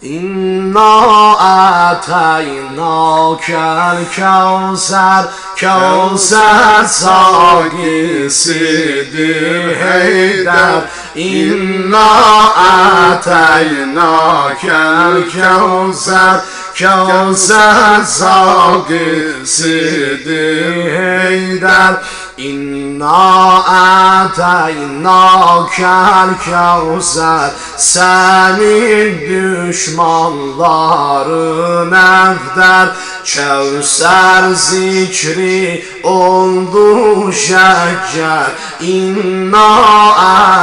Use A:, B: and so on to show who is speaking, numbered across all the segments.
A: İnna ataynakel kevser, kevser sagisidir Heydar. İnna ataynakel kevser, kevser sagisidir Heydar. İnna ataynakel kevser, senin düşmanların evder. Kevser zikri oldu şeker. İnna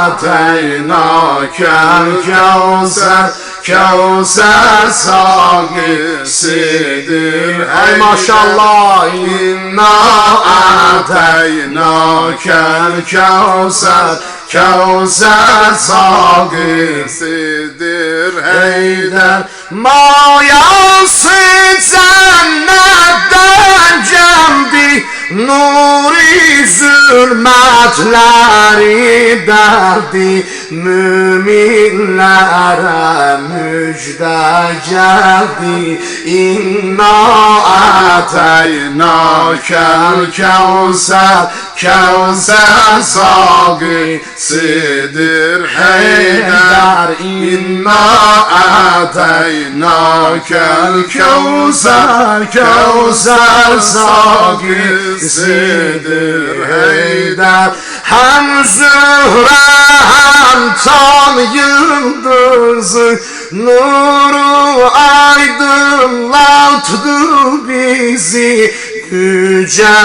A: ataynakel kevser, kevser sagisidir ey maşallah. İnna ataynakel kevser, kevser sagisidir Heydar. Mayası cennetten geldi, nuri zulmetleri derdi. Müminlere müjde geldi. İnna ataynakel kevser, kevser sagisidir Heydar. İnna ataynakel kevser, kevser sagisidir Heydar. Hem zühre hem tam yıldızı, nuru aydınlattı bizi. Yüce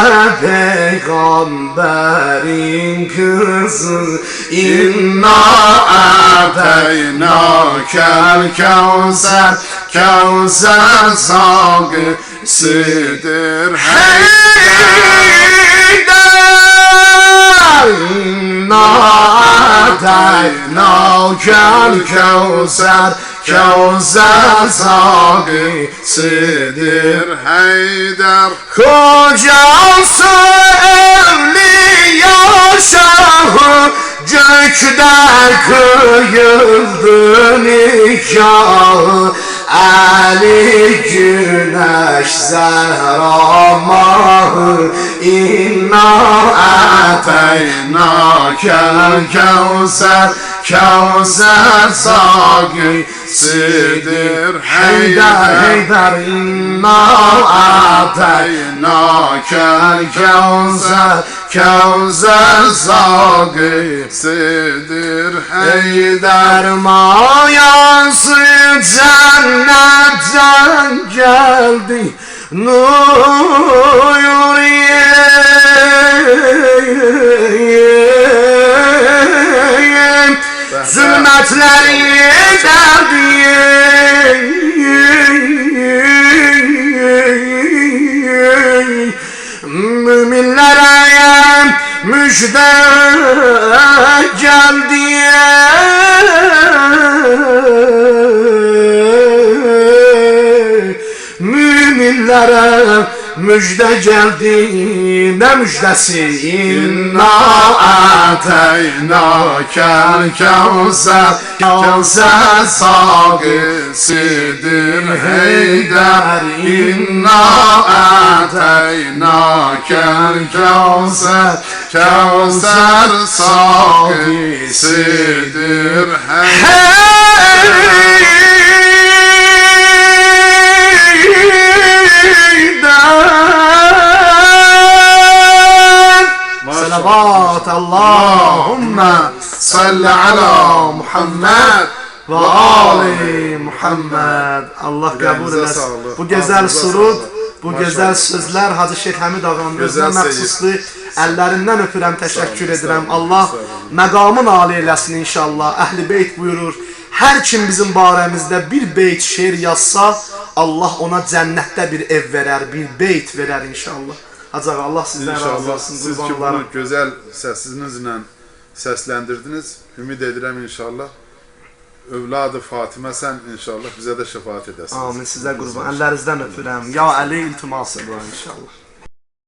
A: Peygamberin kızı. İnna ataynakel kevser, kevser sagisidir Heydar. İnna ataynakel kevser, kevser sagisidir Heydar. Kocası evliya şahı, gökte kıyıldı nikahı. Ali güneş Zehra mahı. İnna ataynakel kevser, kevser sagisidir Heydar. Heydar. İnna ataynakel kevser, kevser sagisidir Heydar. Mayası cennetten geldi, nuri zulmetleri derdi. Müminlere müjde geldi. Müminlere müjde geldi. Ne müjdesi? İnna ataynakel kevser, kevser sagisidir Heydar. İnna ataynakel kevser, kevser sagisidir Heydar. Salavat Allahümme salli ala Muhammed ve ali Muhammed. Allah kabul etsin. Bu güzel surud, bu güzel sözler Hacı Şeyh Həmid ağamın özünə məxsusdur. Əllərindən öpürəm, təşəkkür edirəm. Allah məqamın âli eləsin inşallah. Əhl-i Beyt buyurur, hər kim bizim barəmizdə bir beyt şeir yazsa, Allah ona cənnətdə bir ev verər, bir beyt verər inşallah. Hacı ağa, Allah sizdən razı olsun.
B: Siz ki bunu gözəl səsinizlə səsləndirdiniz. Ümid edirəm inşallah. Övladı Fatimə sən inşallah bizə də şəfaət edəsiniz.
A: Amin, sizə qurban. Əllərinizdən öpürəm. Ya Əli iltimas edirəm inşallah.